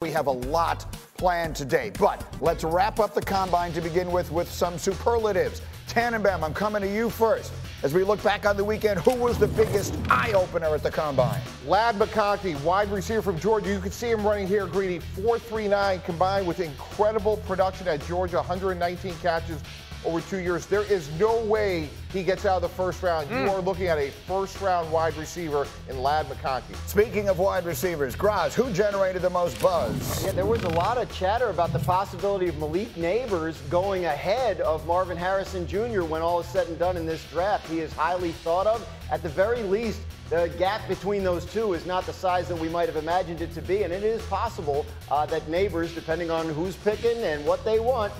We have a lot planned today, but let's wrap up the combine to begin with some superlatives. Tannenbaum, I'm coming to you first. As we look back on the weekend, who was the biggest eye-opener at the combine? Ladd McConkey, wide receiver from Georgia. You can see him running here, Greedy, 4.39 combined with incredible production at Georgia, 119 catches over 2 years. There is no way he gets out of the first round. You are looking at a first-round wide receiver in Ladd McConkey. Speaking of wide receivers, Graz, who generated the most buzz? Yeah, there was a lot of chatter about the possibility of Malik Neighbors going ahead of Marvin Harrison Jr. when all is said and done in this draft. He is highly thought of. At the very least, the gap between those two is not the size that we might have imagined it to be, and it is possible that Neighbors, depending on who's picking and what they want,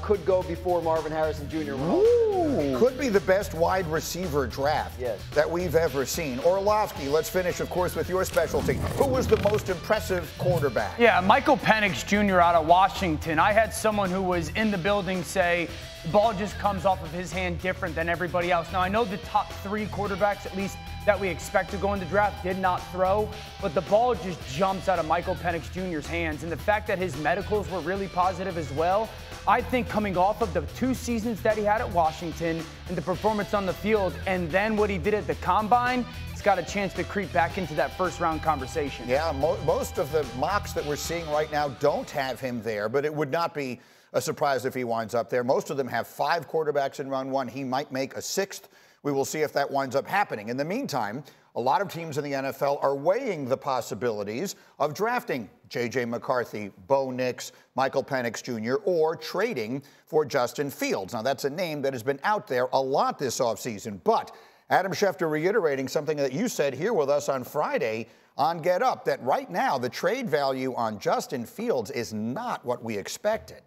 could go before Marvin Harrison Jr. Ooh, could be the best wide receiver draft that we've ever seen. Orlovsky, let's finish, of course, with your specialty. Who was the most impressive quarterback? Yeah, Michael Penix Jr. out of Washington. I had someone who was in the building say the ball just comes off of his hand different than everybody else. Now, I know the top three quarterbacks, at least that we expect to go in the draft, did not throw, but the ball just jumps out of Michael Penix Jr.'s hands. And the fact that his medicals were really positive as well, I think coming off of the 2 seasons that he had at Washington and the performance on the field and then what he did at the Combine, he's got a chance to creep back into that first-round conversation. Yeah, most of the mocks that we're seeing right now don't have him there, but it would not be a surprise if he winds up there. Most of them have 5 quarterbacks in round 1. He might make a 6th. We will see if that winds up happening. In the meantime, a lot of teams in the NFL are weighing the possibilities of drafting J.J. McCarthy, Bo Nix, Michael Penix Jr., or trading for Justin Fields. Now, that's a name that has been out there a lot this offseason, but Adam Schefter reiterating something that you said here with us on Friday on Get Up, that right now the trade value on Justin Fields is not what we expected.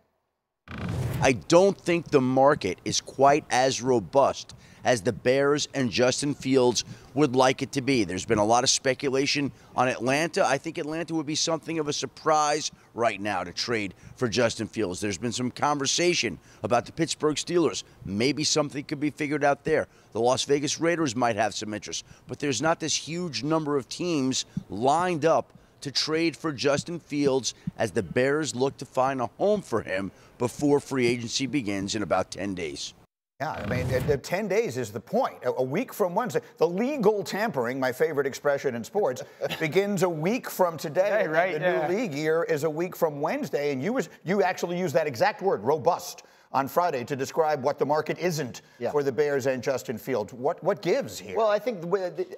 I don't think the market is quite as robust as the Bears and Justin Fields would like it to be. There's been a lot of speculation on Atlanta. I think Atlanta would be something of a surprise right now to trade for Justin Fields. There's been some conversation about the Pittsburgh Steelers. Maybe something could be figured out there. The Las Vegas Raiders might have some interest, but there's not this huge number of teams lined up to trade for Justin Fields as the Bears look to find a home for him before free agency begins in about 10 days. Yeah, I mean, 10 days is the point. A week from Wednesday. The legal tampering, my favorite expression in sports, begins a week from today. Right, the new league year is a week from Wednesday, and you actually used that exact word, robust, on Friday to describe what the market isn't for the Bears and Justin Fields. What gives here? Well, I think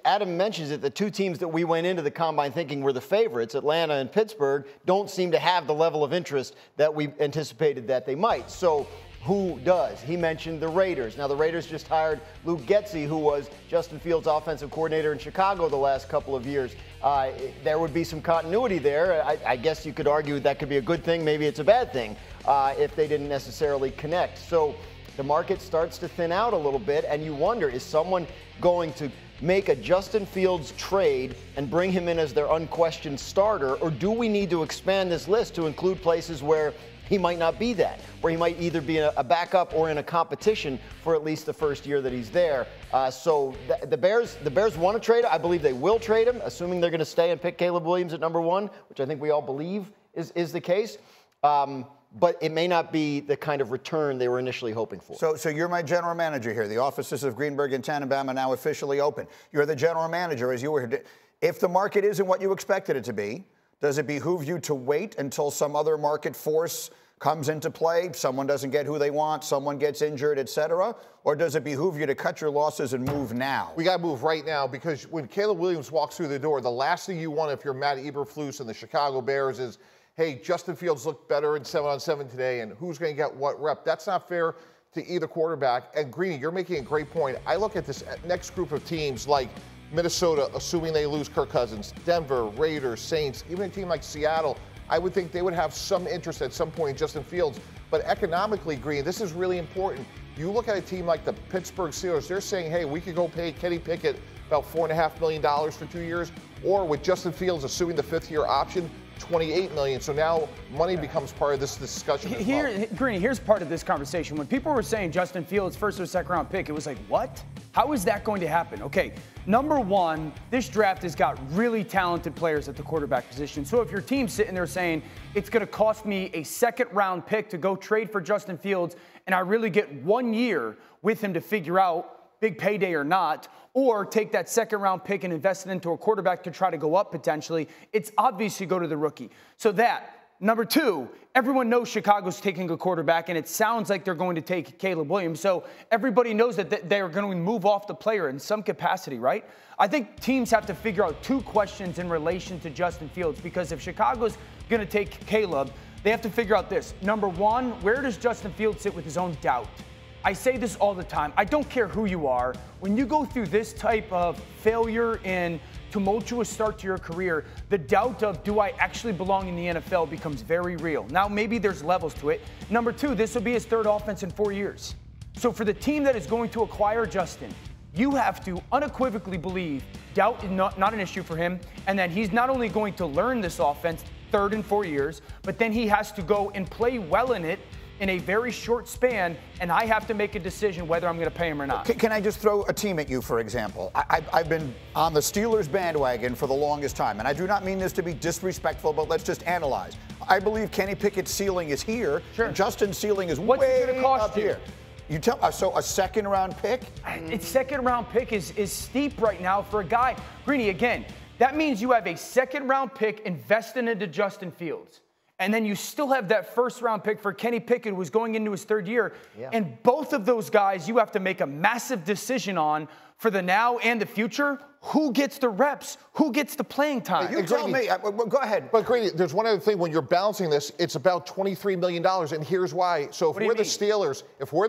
Adam mentions it. The 2 teams that we went into the Combine thinking were the favorites, Atlanta and Pittsburgh, don't seem to have the level of interest that we anticipated that they might. So who does? He mentioned the Raiders. Now, the Raiders just hired Luke Getsy, who was Justin Fields' offensive coordinator in Chicago the last couple of years. There would be some continuity there. I guess you could argue that could be a good thing. Maybe it's a bad thing if they didn't necessarily connect. So the market starts to thin out a little bit, and you wonder, is someone going to make a Justin Fields trade and bring him in as their unquestioned starter, or do we need to expand this list to include places where he might not be that, where he might either be a backup or in a competition for at least the first year that he's there. So the Bears want to trade him. I believe they will trade him, assuming they're going to stay and pick Caleb Williams at number 1, which I think we all believe is the case. But it may not be the kind of return they were initially hoping for. So you're my general manager here. The offices of Greenberg and Tannenbaum are now officially open. You're the general manager as you were here. If the market isn't what you expected it to be, does it behoove you to wait until some other market force comes into play, someone doesn't get who they want, someone gets injured, et cetera? Or does it behoove you to cut your losses and move now? We got to move right now, because when Caleb Williams walks through the door, the last thing you want if you're Matt Eberflus and the Chicago Bears is, hey, Justin Fields looked better in 7-on-7 today, and who's going to get what rep? That's not fair to either quarterback. And Greeny, you're making a great point. I look at this next group of teams like Minnesota, assuming they lose Kirk Cousins, Denver, Raiders, Saints, even a team like Seattle, I would think they would have some interest at some point in Justin Fields. But economically, Green, this is really important. You look at a team like the Pittsburgh Steelers, they're saying, hey, we could go pay Kenny Pickett about $4.5 million for 2 years, or with Justin Fields assuming the 5th-year option, $28 million. So now money becomes part of this discussion as well. Greeny, here's part of this conversation. When people were saying Justin Fields first or second round pick, it was like, what? How is that going to happen? Okay, number one, this draft has got really talented players at the quarterback position. So if your team's sitting there saying it's going to cost me a second round pick to go trade for Justin Fields, and I really get 1 year with him to figure out big payday or not, or take that second round pick and invest it into a quarterback to try to go up potentially, it's obvious you go to the rookie. So that. Number two, everyone knows Chicago's taking a quarterback, and it sounds like they're going to take Caleb Williams. So everybody knows that they're going to move off the player in some capacity, right? I think teams have to figure out two questions in relation to Justin Fields, because if Chicago's going to take Caleb, they have to figure out this. Number one, where does Justin Fields sit with his own doubt? I say this all the time. I don't care who you are. When you go through this type of failure and tumultuous start to your career, the doubt of do I actually belong in the NFL becomes very real. Now, maybe there's levels to it. Number two, this will be his third offense in 4 years. So for the team that is going to acquire Justin, you have to unequivocally believe doubt is not an issue for him, and that he's not only going to learn this offense third in 4 years, but then he has to go and play well in it in a very short span, and I have to make a decision whether I'm going to pay him or not. Can I just throw a team at you, for example? I've been on the Steelers bandwagon for the longest time, and I do not mean this to be disrespectful, but let's just analyze. I believe Kenny Pickett's ceiling is here, and Justin's ceiling is way up here. You tell so a second-round pick? Its second-round pick is steep right now for a guy. Greeny, again, that means you have a second-round pick invested into Justin Fields. And then you still have that first-round pick for Kenny Pickett, who was going into his third year. Yeah. And both of those guys, you have to make a massive decision on for the now and the future. Who gets the reps? Who gets the playing time? You tell me. Go ahead. But Grady, there's one other thing. When you're balancing this, it's about $23 million, and here's why. So if we're the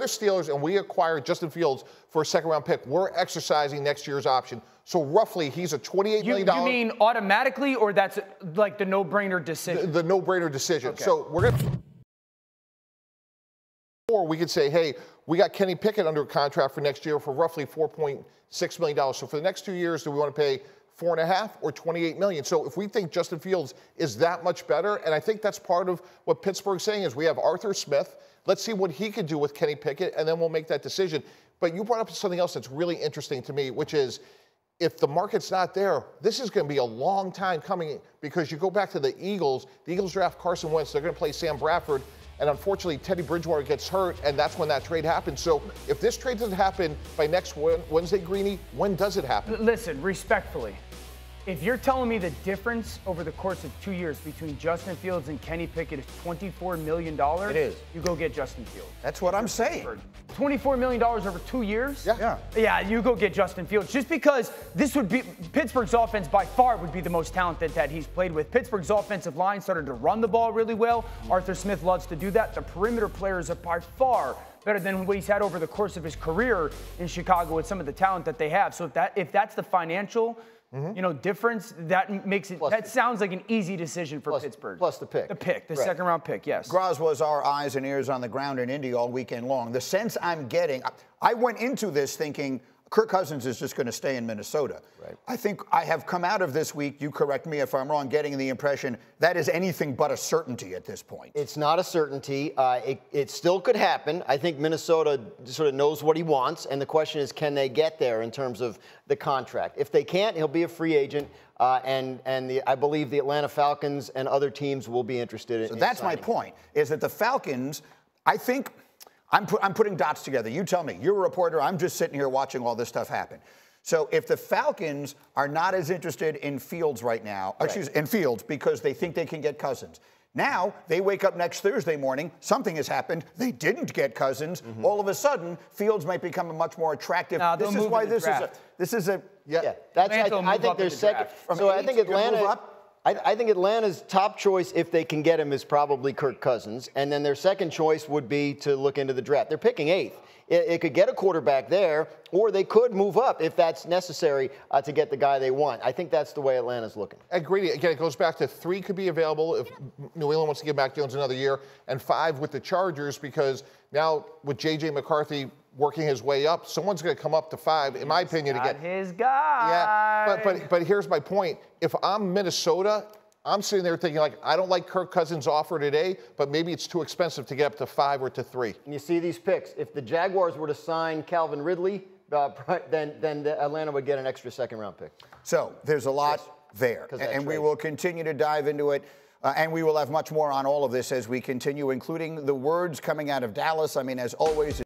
Steelers and we acquire Justin Fields for a second-round pick, we're exercising next year's option. So roughly, he's a $28 million. You mean automatically, or that's like the no-brainer decision? The no-brainer decision. Okay. So we're going to... Or we could say, hey, we got Kenny Pickett under contract for next year for roughly $4.6 million. So for the next 2 years, do we want to pay $4.5 or $28 million? So if we think Justin Fields is that much better, and I think that's part of what Pittsburgh's saying is we have Arthur Smith. Let's see what he could do with Kenny Pickett, and then we'll make that decision. But you brought up something else that's really interesting to me, which is if the market's not there, this is going to be a long time coming, because you go back to the Eagles draft Carson Wentz, they're going to play Sam Bradford, and unfortunately Teddy Bridgewater gets hurt, and that's when that trade happens. So if this trade doesn't happen by next Wednesday, Greeny, when does it happen? Listen, respectfully, if you're telling me the difference over the course of 2 years between Justin Fields and Kenny Pickett is $24 million, it is. You go get Justin Fields. That's what I'm saying. $24 million over 2 years? Yeah. Yeah, you go get Justin Fields. Just because this would be Pittsburgh's offense by far would be the most talented that he's played with. Pittsburgh's offensive line started to run the ball really well. Arthur Smith loves to do that. The perimeter players are by far better than what he's had over the course of his career in Chicago with some of the talent that they have. So if that's the financial difference, that makes it. That sounds like an easy decision for Pittsburgh. Plus the pick. The second-round pick, yes. Graz was our eyes and ears on the ground in Indy all weekend long. The sense I'm getting, I went into this thinking Kirk Cousins is just going to stay in Minnesota. Right. I think I have come out of this week, you correct me if I'm wrong, getting the impression that is anything but a certainty at this point. It's not a certainty. It still could happen. I think Minnesota sort of knows what he wants, and the question is, can they get there in terms of the contract? If they can't, he'll be a free agent, I believe the Atlanta Falcons and other teams will be interested in. So that's my point, is that the Falcons, I think, I'm putting dots together. You tell me. You're a reporter. I'm just sitting here watching all this stuff happen. So if the Falcons are not as interested in Fields right now, in Fields because they think they can get Cousins. Now they wake up next Thursday morning, something has happened, they didn't get Cousins. All of a sudden, Fields might become a much more attractive. This is why this is a I think there's second. So I think Atlanta. I think Atlanta's top choice, if they can get him, is probably Kirk Cousins. And then their second choice would be to look into the draft. They're picking 8th. It could get a quarterback there, or they could move up if that's necessary to get the guy they want. I think that's the way Atlanta's looking. Agreed. Again, it goes back to 3 could be available if New England wants to give Mac Jones another year, and 5 with the Chargers, because now with J.J. McCarthy working his way up, someone's going to come up to 5, in my opinion, to get his guy. Yeah, but here's my point. If I'm Minnesota, I'm sitting there thinking, like, I don't like Kirk Cousins' offer today, but maybe it's too expensive to get up to 5 or to 3. And you see these picks. If the Jaguars were to sign Calvin Ridley, then Atlanta would get an extra second-round pick. So there's a lot there, and we will continue to dive into it. And we will have much more on all of this as we continue, including the words coming out of Dallas. I mean, as always,